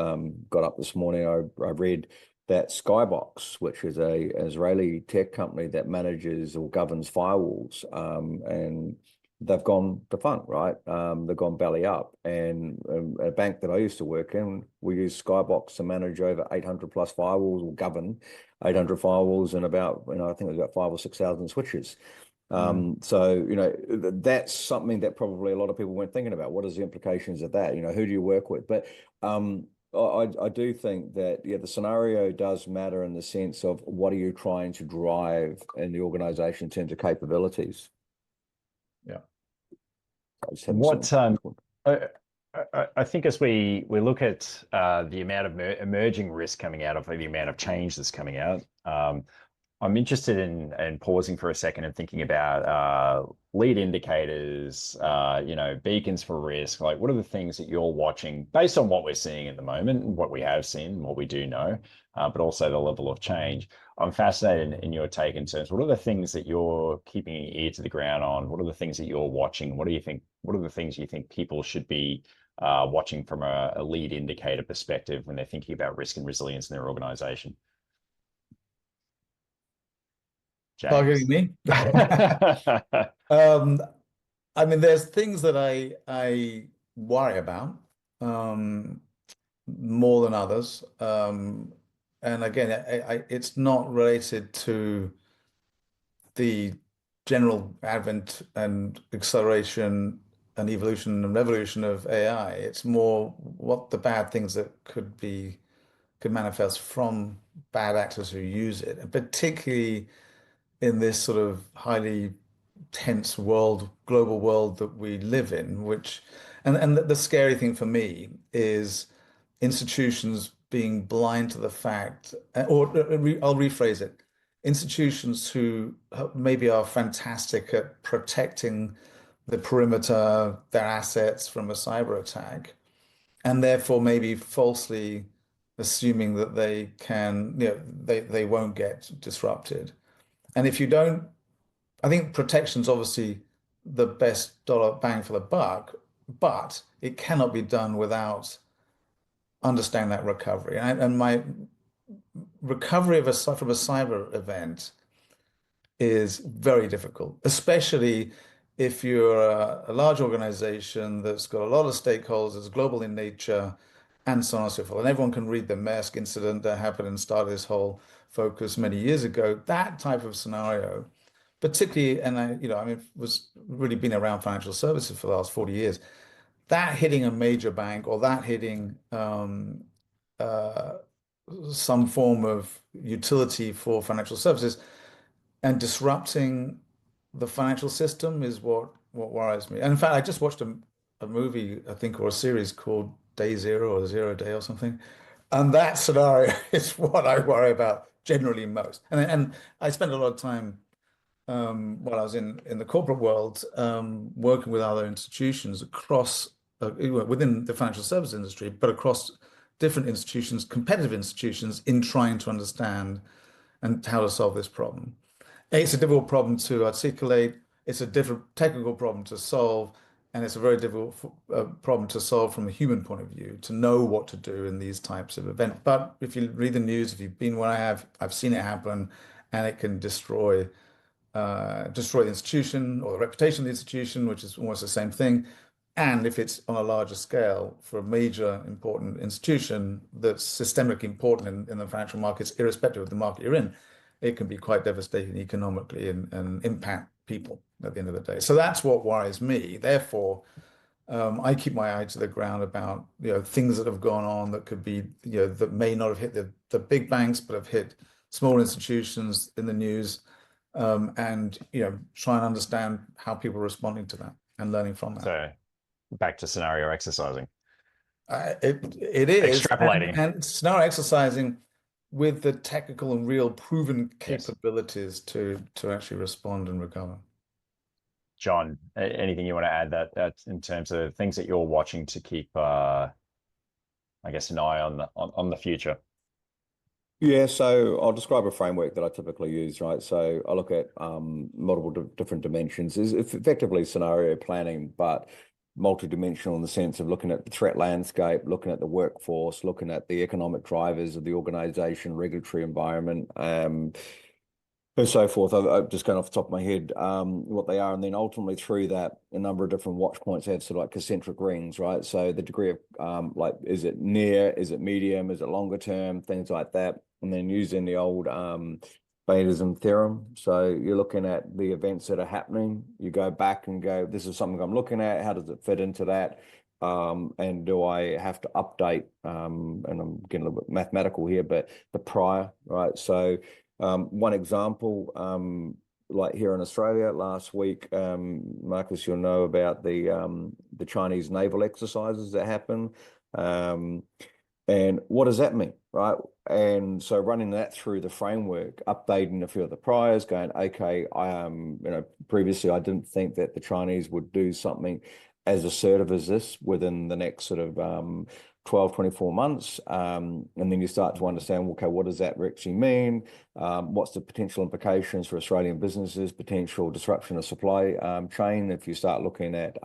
S2: got up this morning, I read that Skybox, which is a Israeli tech company that manages or governs firewalls, and they've gone defunct, right? They've gone belly up. And a bank that I used to work in, we use Skybox to manage over 800 plus firewalls or govern 800 firewalls and about, I think it was about 5,000 or 6,000 switches. So, that's something that probably a lot of people weren't thinking about. What is the implications of that? Who do you work with? But I do think that, yeah, the scenario does matter in the sense of what are you trying to drive in the organization in terms of capabilities.
S3: Yeah.
S1: What I, I think as we look at the amount of emerging risk coming out of the amount of change that's coming out, I'm interested in pausing for a second and thinking about lead indicators, beacons for risk. Like, what are the things that you're watching based on what we're seeing at the moment, and what we have seen, and what we do know, but also the level of change. I'm fascinated in your take in terms of what are the things that you're keeping your ear to the ground on? What are the things that you're watching? What do you think? What are the things you think people should be watching from a lead indicator perspective when they're thinking about risk and resilience in their organization?
S3: Targeting
S1: James.
S3: me? I mean, there's things that I worry about more than others. And again, it's not related to the general advent and acceleration and evolution and revolution of AI. It's more what the bad things that could manifest from bad actors who use it, and particularly in this sort of highly tense world, global world that we live in, and the scary thing for me is institutions being blind to the fact, or I'll rephrase it, institutions who maybe are fantastic at protecting the perimeter, their assets from a cyber attack, and therefore maybe falsely assuming that they can, they won't get disrupted. And if you don't, I think protection's obviously the best dollar bang for the buck, but it cannot be done without understanding that recovery. And my recovery from a cyber event is very difficult, especially if you're a large organization that's got a lot of stakeholders, global in nature, and so on and so forth. And everyone can read the Maersk incident that happened and started this whole focus many years ago. That type of scenario, particularly, and I mean, was really been around financial services for the last 40 years. That hitting a major bank or that hitting uh, some form of utility for financial services and disrupting the financial system is what worries me. And in fact, I just watched a movie, I think, or a series called Day Zero or Zero Day or something. And that scenario is what I worry about generally most. And I spent a lot of time while I was in the corporate world working with other institutions across within the financial service industry, but across different institutions, competitive institutions, in trying to understand and how to solve this problem. It's a difficult problem to articulate. It's a different technical problem to solve, and it's a very difficult problem to solve from a human point of view, to know what to do in these types of events. But if you read the news, if you've been where I have, I've seen it happen, and it can destroy the institution or the reputation of the institution, which is almost the same thing. And if it's on a larger scale for a major important institution that's systemically important in the financial markets, irrespective of the market you're in, it can be quite devastating economically and impact people at the end of the day. So that's what worries me. Therefore, I keep my eye to the ground about things that have gone on that could be that may not have hit the big banks, but have hit small institutions in the news, and try and understand how people are responding to that and learning from that.
S1: So back to scenario exercising.
S3: It is,
S1: Extrapolating.
S3: and scenario exercising with the technical and real proven
S1: Yes.
S3: capabilities to actually respond and recover.
S1: John, anything you want to add that in terms of things that you're watching to keep, I guess, an eye on the future?
S2: Yeah, so I'll describe a framework that I typically use, right? So I look at multiple different dimensions. It's effectively scenario planning, but multidimensional in the sense of looking at the threat landscape, looking at the workforce, looking at the economic drivers of the organization, regulatory environment, and so forth. I've just gone off the top of my head what they are, and then ultimately through that, a number of different watch points have sort of like concentric rings, right? So the degree of like, is it near, is it medium, is it longer term, things like that, and then using the old Bayesian theorem. So you're looking at the events that are happening. You go back and go, this is something I'm looking at. How does it fit into that? And do I have to update? And I'm getting a little bit mathematical here, but the prior, right? So one example, like here in Australia last week, Marcus, you'll know about the Chinese naval exercises that happen. And what does that mean, right? And so running that through the framework, updating a few of the priors, going, okay, previously I didn't think that the Chinese would do something as assertive as this within the next sort of 12, 24 months. And then you start to understand, okay, what does that actually mean? What's the potential implications for Australian businesses, potential disruption of supply chain? If you start looking at,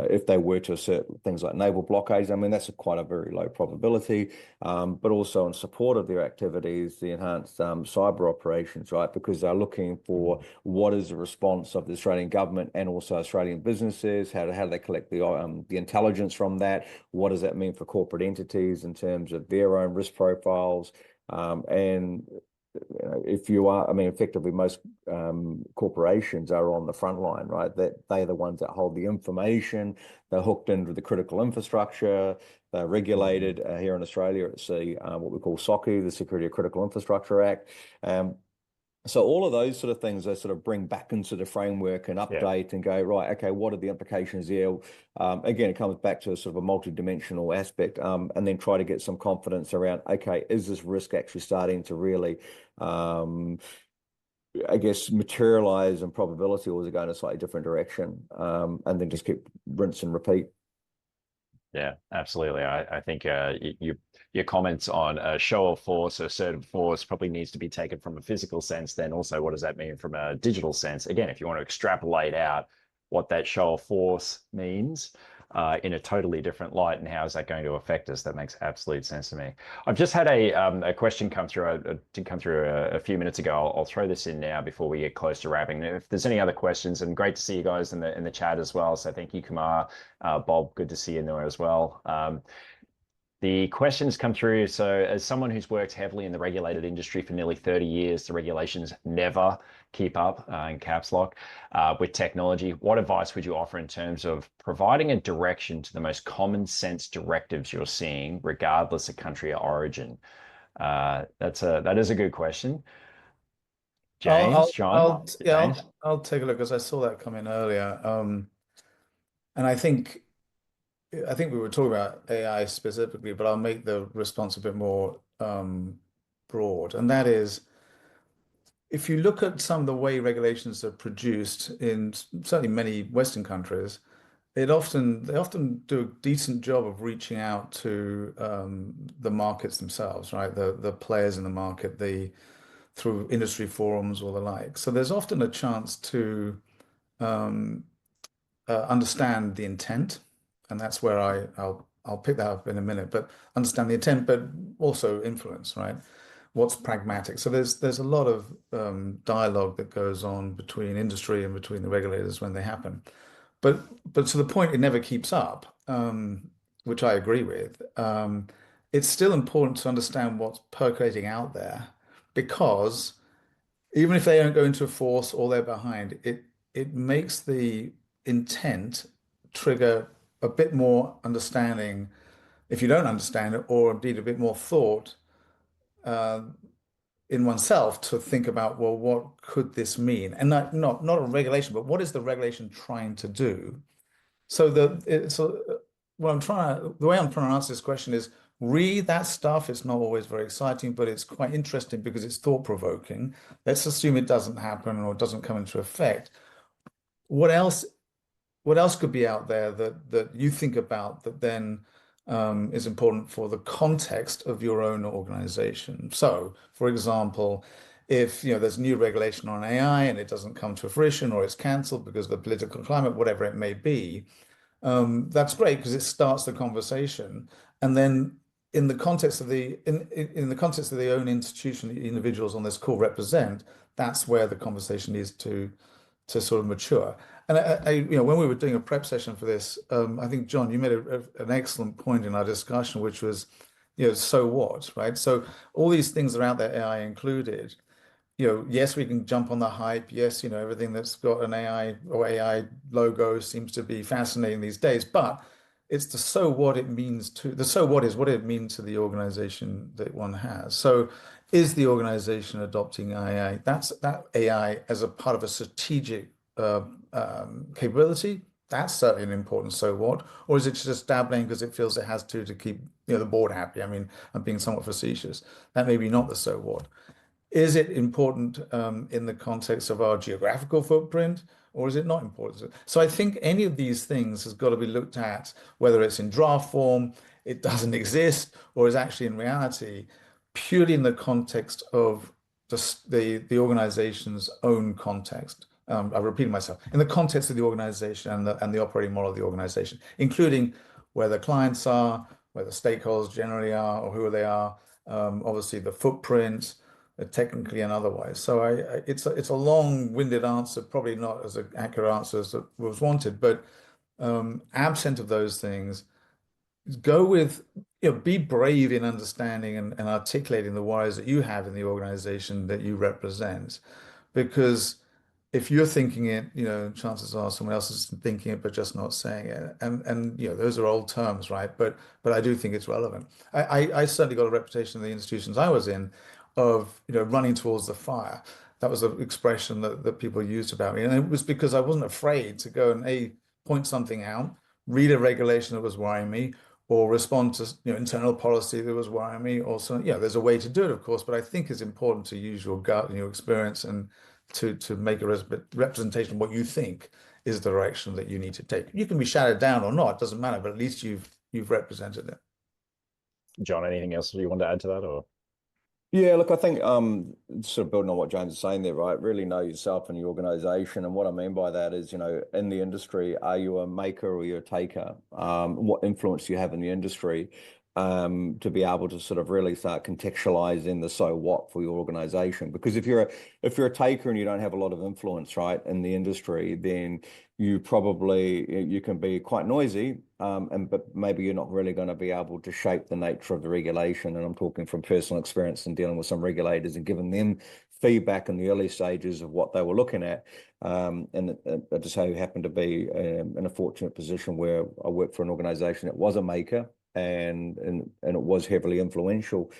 S2: if they were to assert things like naval blockades, I mean, that's quite a very low probability, but also in support of their activities, the enhanced cyber operations, right? Because they're looking for what is the response of the Australian government and also Australian businesses, how do they collect the intelligence from that? What does that mean for corporate entities in terms of their own risk profiles? And if you are, I mean, effectively most corporations are on the front line, right? That they're the ones that hold the information. They're hooked into the critical infrastructure. They're regulated here in Australia. It's what we call SOCI, the Security of Critical Infrastructure Act. So all of those sort of things they sort of bring back into the framework and update and go, right, okay, what are the implications there? Again, it comes back to a sort of a multidimensional aspect, and then try to get some confidence around, okay, is this risk actually starting to really, I guess, materialize in probability, or is it going a slightly different direction? And then just keep rinse and repeat.
S1: Yeah, absolutely. I think your comments on a show of force, assertive force, probably needs to be taken from a physical sense. Then also, what does that mean from a digital sense? Again, if you want to extrapolate out what that show of force means in a totally different light, and how is that going to affect us, that makes absolute sense to me. I've just had a question come through. It did come through a few minutes ago. I'll throw this in now before we get close to wrapping. If there's any other questions, and great to see you guys in the chat as well. So thank you, Kumar. Bob, good to see you there as well. The questions come through. So, as someone who's worked heavily in the regulated industry for nearly 30 years, the regulations never keep up, in caps lock, with technology. What advice would you offer in terms of providing a direction to the most common sense directives you're seeing, regardless of country or origin? That is a good question. James, John,
S3: Yeah,
S1: James.
S3: I'll take a look because I saw that come in earlier. And I think we were talking about AI specifically, but I'll make the response a bit more broad. And that is, if you look at some of the way regulations are produced in certainly many Western countries, they often do a decent job of reaching out to the markets themselves, right? The players in the market, through industry forums or the like. So there's often a chance to um, understand the intent, and that's where I'll pick that up in a minute. But understand the intent, but also influence, right? What's pragmatic? So there's a lot of dialogue that goes on between industry and between the regulators when they happen. But to the point, it never keeps up, which I agree with. It's still important to understand what's percolating out there, because even if they don't go into force or they're behind, it makes the intent trigger a bit more understanding if you don't understand it, or indeed a bit more thought uh, in oneself to think about, well, what could this mean? And not a regulation, but what is the regulation trying to do? The way I'm trying to answer this question is read that stuff. It's not always very exciting, but it's quite interesting because it's thought-provoking. Let's assume it doesn't happen or it doesn't come into effect. What else could be out there that you think about that then is important for the context of your own organization? So, for example, if there's new regulation on AI and it doesn't come to fruition, or it's cancelled because of the political climate, whatever it may be, that's great because it starts the conversation. And then in the context of the own institution the individuals on this call represent, that's where the conversation needs to sort of mature. And when we were doing a prep session for this, I think, John, you made an excellent point in our discussion, which was, so what, right? So all these things are out there, AI included. Yes, we can jump on the hype. Yes, everything that's got an AI or AI logo seems to be fascinating these days, but it's the so what it means the so what is what it means to the organization that one has. So is the organization adopting AI? That AI as a part of a strategic capability? That's certainly an important so what. Or is it just dabbling because it feels it has to keep the board happy? I mean, I'm being somewhat facetious. That may be not the so what. Is it important in the context of our geographical footprint, or is it not important? So I think any of these things has got to be looked at, whether it's in draft form, it doesn't exist, or is actually in reality, purely in the context of the organization's own context. I've repeated myself. In the context of the organization and the operating model of the organization, including where the clients are, where the stakeholders generally are, or who they are, obviously the footprint, technically and otherwise. So it's a long-winded answer, probably not as an accurate answer as was wanted, but absent of those things, go with, be brave in understanding and articulating the worries that you have in the organization that you represent. Because if you're thinking it, chances are someone else is thinking it, but just not saying it. And those are old terms, right? But I do think it's relevant. I certainly got a reputation in the institutions I was in of, running towards the fire. That was an expression that people used about me. And it was because I wasn't afraid to go and point something out, read a regulation that was worrying me, or respond to internal policy that was worrying me. Also, there's a way to do it, of course, but I think it's important to use your gut and your experience and to make a representation of what you think is the direction that you need to take. You can be shouted down or not, it doesn't matter, but at least you've you've represented it.
S1: John, anything else you want to add to that, or?
S2: Yeah, look, I think sort of building on what James is saying there, right? Really know yourself and your organization. And what I mean by that is, in the industry, are you a maker or you're a taker? What influence do you have in the industry to be able to sort of really start contextualizing the so what for your organization? Because if you're a taker and you don't have a lot of influence, right, in the industry, then you can be quite noisy, but maybe you're not really going to be able to shape the nature of the regulation. And I'm talking from personal experience and dealing with some regulators and giving them feedback in the early stages of what they were looking at. And I just so happened to be in a fortunate position where I worked for an organization that was a maker and it was heavily influential.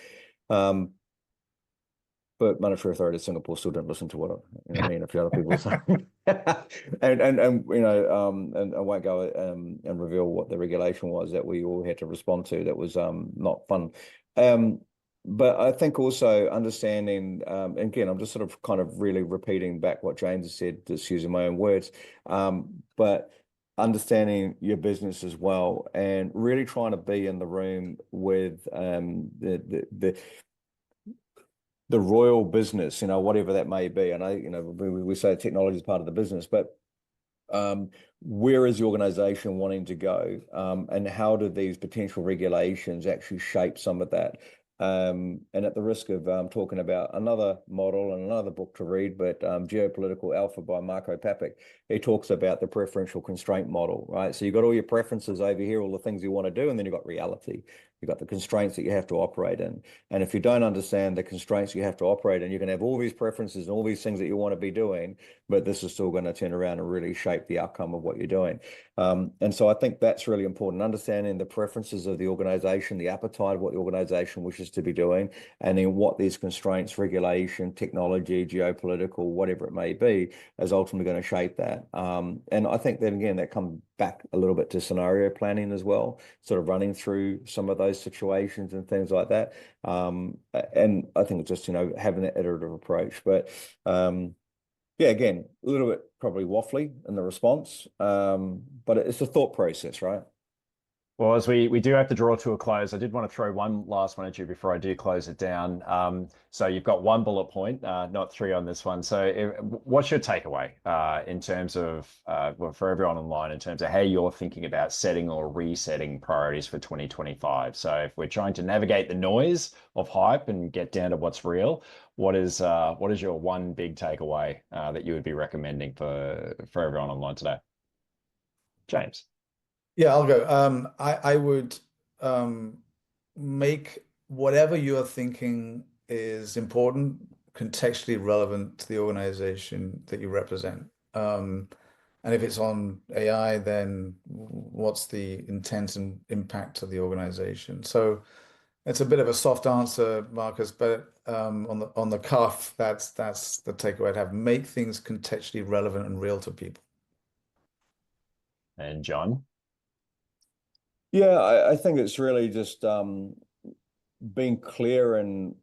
S2: But Monetary Authority of Singapore still didn't listen to what I mean, a few other people were saying. and I won't go and reveal what the regulation was that we all had to respond to. That was not fun. But I think also understanding, again, I'm just sort of kind of really repeating back what James has said, just using my own words, but understanding your business as well and really trying to be in the room with the royal business, whatever that may be. And we say technology is part of the business, but where is the organization wanting to go? And how do these potential regulations actually shape some of that? And at the risk of talking about another model and another book to read, but Geopolitical Alpha by Marco Papic, he talks about the preferential constraint model, right? So you've got all your preferences over here, all the things you want to do, and then you've got reality. You've got the constraints that you have to operate in. And if you don't understand the constraints you have to operate in, you can have all these preferences and all these things that you want to be doing, but this is still going to turn around and really shape the outcome of what you're doing. And so I think that's really important, understanding the preferences of the organization, the appetite of what the organization wishes to be doing, and then what these constraints, regulation, technology, geopolitical, whatever it may be, is ultimately going to shape that. And I think that, again, that comes back a little bit to scenario planning as well, sort of running through some of those situations and things like that. And I think just, having that iterative approach. But yeah, again, a little bit probably waffly in the response, but it's a thought process, right?
S1: Well, as we do have to draw to a close, I did want to throw one last one at you before I do close it down. So you've got one bullet point, not three on this one. So what's your takeaway in terms of, well, for everyone online, in terms of how you're thinking about setting or resetting priorities for 2025? So if we're trying to navigate the noise of hype and get down to what's real, what is your one big takeaway that you would be recommending for everyone online today? James.
S3: Yeah, I'll go. I would make whatever you're thinking is important, contextually relevant to the organization that you represent. And if it's on AI, then what's the intent and impact of the organization? So it's a bit of a soft answer, Marcus, but on the cuff, that's the takeaway I'd have. Make things contextually relevant and real to people.
S1: And John.
S2: Yeah, I think it's really just being clear in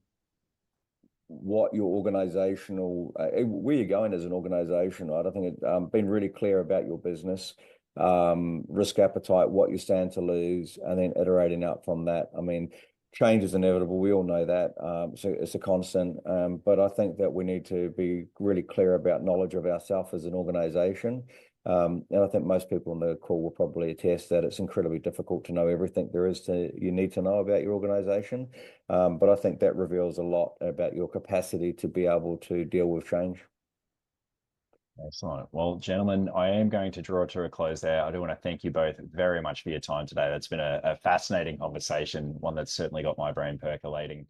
S2: what your organizational, where you're going as an organization, right? I think being really clear about your business, risk appetite, what you stand to lose, and then iterating out from that. I mean, change is inevitable. We all know that. So it's a constant. But I think that we need to be really clear about knowledge of ourselves as an organization. And I think most people on the call will probably attest that it's incredibly difficult to know everything there is you need to know about your organization. But I think that reveals a lot about your capacity to be able to deal with change.
S1: Excellent. Well, gentlemen, I am going to draw to a close there. I do want to thank you both very much for your time today. That's been a fascinating conversation, one that's certainly got my brain percolating.